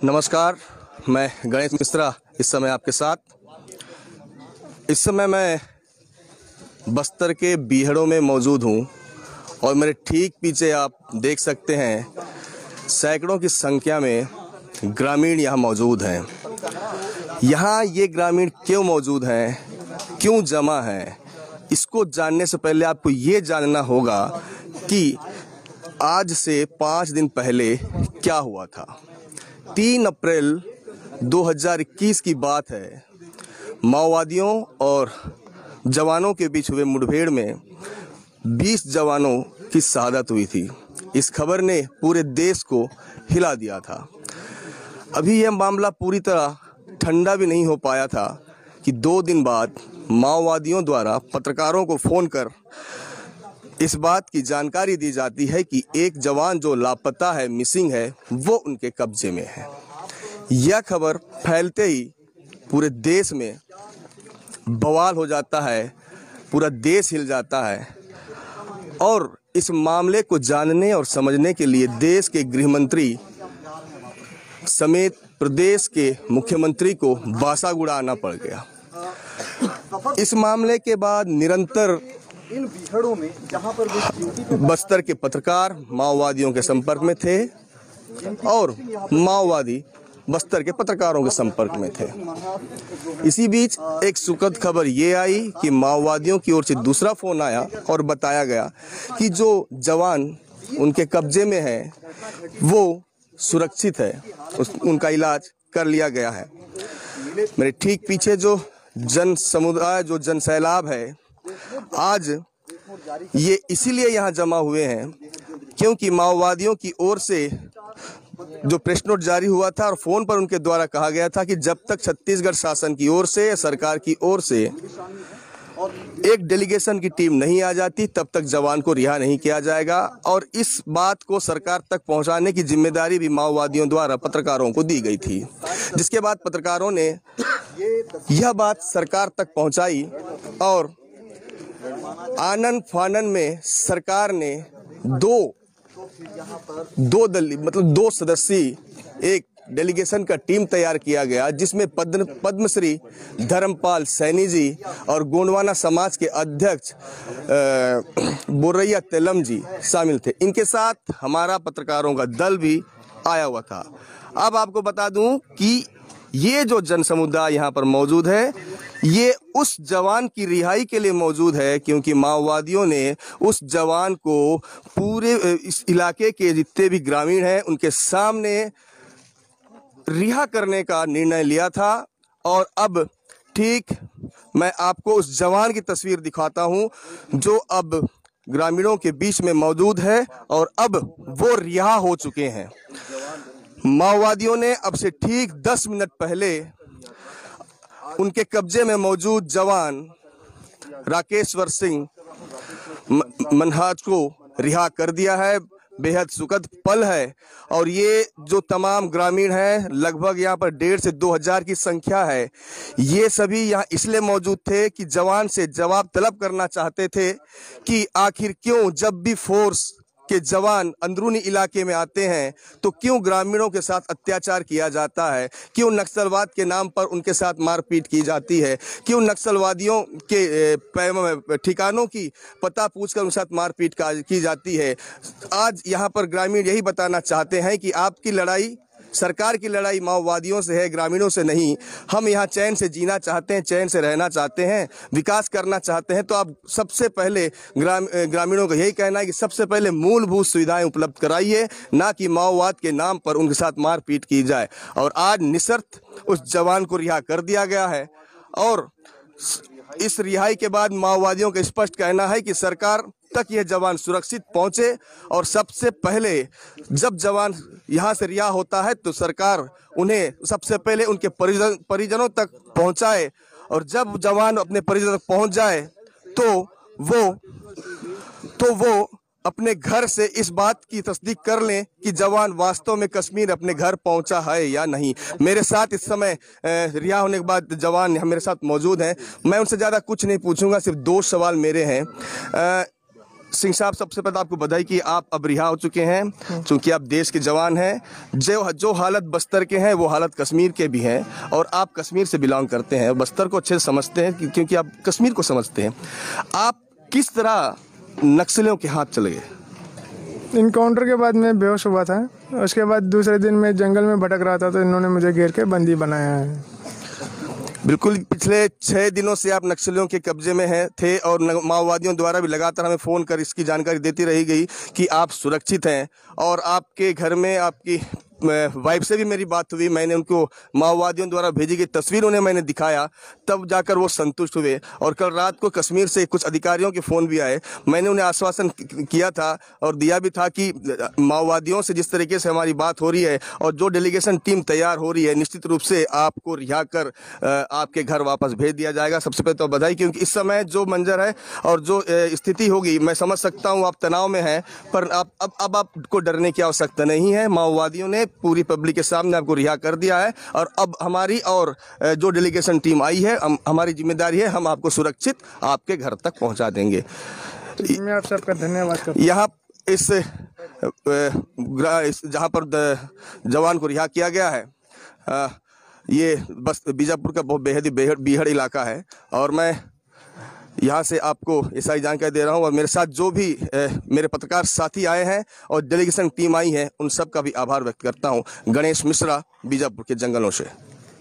नमस्कार, मैं गणेश मिश्रा इस समय आपके साथ। इस समय मैं बस्तर के बीहड़ों में मौजूद हूँ और मेरे ठीक पीछे आप देख सकते हैं सैकड़ों की संख्या में ग्रामीण यहाँ मौजूद हैं। यहाँ ये ग्रामीण क्यों मौजूद हैं, क्यों जमा हैं, इसको जानने से पहले आपको ये जानना होगा कि आज से 5 दिन पहले क्या हुआ था। 3 अप्रैल 2021 की बात है। माओवादियों और जवानों के बीच हुए मुठभेड़ में 20 जवानों की शहादत हुई थी। इस खबर ने पूरे देश को हिला दिया था। अभी यह मामला पूरी तरह ठंडा भी नहीं हो पाया था कि 2 दिन बाद माओवादियों द्वारा पत्रकारों को फ़ोन कर इस बात की जानकारी दी जाती है कि एक जवान जो लापता है, मिसिंग है, वो उनके कब्जे में है। यह खबर फैलते ही पूरे देश में बवाल हो जाता है, पूरा देश हिल जाता है और इस मामले को जानने और समझने के लिए देश के गृह मंत्री समेत प्रदेश के मुख्यमंत्री को बासागुड़ा आना पड़ गया। इस मामले के बाद निरंतर इन बीहड़ों में जहां पर बस्तर के पत्रकार माओवादियों के संपर्क में थे और माओवादी बस्तर के पत्रकारों के संपर्क में थे। इसी बीच एक सुखद खबर ये आई कि माओवादियों की ओर से दूसरा फोन आया और बताया गया कि जो जवान उनके कब्जे में है वो सुरक्षित है, उनका इलाज कर लिया गया है। मेरे ठीक पीछे जो जन समुदाय, जो जन सैलाब है, आज ये इसीलिए यहाँ जमा हुए हैं क्योंकि माओवादियों की ओर से जो प्रेस नोट जारी हुआ था और फोन पर उनके द्वारा कहा गया था कि जब तक छत्तीसगढ़ शासन की ओर से, सरकार की ओर से एक डेलीगेशन की टीम नहीं आ जाती तब तक जवान को रिहा नहीं किया जाएगा। और इस बात को सरकार तक पहुंचाने की जिम्मेदारी भी माओवादियों द्वारा पत्रकारों को दी गई थी, जिसके बाद पत्रकारों ने यह बात सरकार तक पहुंचाई और आनन फानन में सरकार ने दो सदस्यीय एक डेलीगेशन का टीम तैयार किया गया, जिसमें पद्मश्री धर्मपाल सैनी जी और गोंडवाना समाज के अध्यक्ष बोरैया तेलम जी शामिल थे। इनके साथ हमारा पत्रकारों का दल भी आया हुआ था। अब आपको बता दूं कि ये जो जन समुदाय यहाँ पर मौजूद है, ये उस जवान की रिहाई के लिए मौजूद है क्योंकि माओवादियों ने उस जवान को पूरे इस इलाके के जितने भी ग्रामीण हैं उनके सामने रिहा करने का निर्णय लिया था। और अब ठीक मैं आपको उस जवान की तस्वीर दिखाता हूं जो अब ग्रामीणों के बीच में मौजूद है और अब वो रिहा हो चुके हैं। माओवादियों ने अब से ठीक 10 मिनट पहले उनके कब्जे में मौजूद जवान राकेश्वर सिंह मनहाज को रिहा कर दिया है। बेहद सुखद पल है और ये जो तमाम ग्रामीण हैं, लगभग यहाँ पर 1,500 से 2,000 की संख्या है, ये सभी यहाँ इसलिए मौजूद थे कि जवान से जवाब तलब करना चाहते थे कि आखिर क्यों जब भी फोर्स के जवान अंदरूनी इलाके में आते हैं तो क्यों ग्रामीणों के साथ अत्याचार किया जाता है, क्यों नक्सलवाद के नाम पर उनके साथ मारपीट की जाती है, क्यों नक्सलवादियों के ठिकानों की पता पूछकर उनके साथ मारपीट की जाती है। आज यहाँ पर ग्रामीण यही बताना चाहते हैं कि आपकी लड़ाई, सरकार की लड़ाई माओवादियों से है, ग्रामीणों से नहीं। हम यहाँ चैन से जीना चाहते हैं, चैन से रहना चाहते हैं, विकास करना चाहते हैं। तो आप सबसे पहले ग्रामीणों का यही कहना है कि सबसे पहले मूलभूत सुविधाएं उपलब्ध कराइए, ना कि माओवाद के नाम पर उनके साथ मारपीट की जाए। और आज निशर्त उस जवान को रिहा कर दिया गया है और इस रिहाई के बाद माओवादियों का स्पष्ट कहना है कि सरकार तक यह जवान सुरक्षित पहुंचे और सबसे पहले जब जवान यहां से रिहा होता है तो सरकार उन्हें सबसे पहले उनके परिजनों तक पहुंचाए और जब जवान अपने परिजनों तक पहुंच जाए तो वो अपने घर से इस बात की तस्दीक कर लें कि जवान वास्तव में कश्मीर अपने घर पहुंचा है या नहीं। मेरे साथ इस समय रिहा होने के बाद जवान मेरे साथ मौजूद हैं। मैं उनसे ज़्यादा कुछ नहीं पूछूंगा, सिर्फ 2 सवाल मेरे हैं। सिंह साहब, सबसे पहले आपको बधाई कि आप अब रिहा हो चुके हैं, क्योंकि आप देश के जवान हैं। जो हालत बस्तर के हैं वो हालत कश्मीर के भी हैं, और आप कश्मीर से बिलोंग करते हैं, बस्तर को अच्छे से समझते हैं क्योंकि आप कश्मीर को समझते हैं। आप किस तरह नक्सलियों के हाथ चले गए? इनकाउंटर के बाद मैं बेहोश हुआ था। उसके बाद दूसरे दिन मैं जंगल में भटक रहा था, तो इन्होंने मुझे घेर के बंदी बनाया है। बिल्कुल, पिछले 6 दिनों से आप नक्सलियों के कब्जे में थे, और माओवादियों द्वारा भी लगातार हमें फ़ोन कर इसकी जानकारी देती रही गई कि आप सुरक्षित हैं, और आपके घर में आपकी वाइफ से भी मेरी बात हुई। मैंने उनको माओवादियों द्वारा भेजी गई तस्वीर उन्हें मैंने दिखाया, तब जाकर वो संतुष्ट हुए। और कल रात को कश्मीर से कुछ अधिकारियों के फ़ोन भी आए। मैंने उन्हें आश्वासन किया था और दिया भी था कि माओवादियों से जिस तरीके से हमारी बात हो रही है और जो डेलीगेशन टीम तैयार हो रही है, निश्चित रूप से आपको रिहा कर आपके घर वापस भेज दिया जाएगा। सबसे पहले तो बधाई, क्योंकि इस समय जो मंजर है और जो स्थिति होगी, मैं समझ सकता हूँ आप तनाव में हैं, पर अब आपको डरने की आवश्यकता नहीं है। माओवादियों ने पूरी पब्लिक के सामने आपको रिहा कर दिया है, और अब हमारी और जो डेलीगेशन टीम आई है, हमारी जिम्मेदारी है, हम आपको सुरक्षित आपके घर तक पहुंचा देंगे। मैं आप सबका धन्यवाद करता हूं। यहाँ इस जहाँ पर जवान को रिहा किया गया है, ये बस बीजापुर का बहुत बेहद बीहड़ इलाका है, और मैं यहाँ से आपको ये सारी जानकारी दे रहा हूँ। और मेरे साथ जो भी मेरे पत्रकार साथी आए हैं और डेलीगेशन टीम आई है, उन सब का भी आभार व्यक्त करता हूँ। गणेश मिश्रा, बीजापुर के जंगलों से।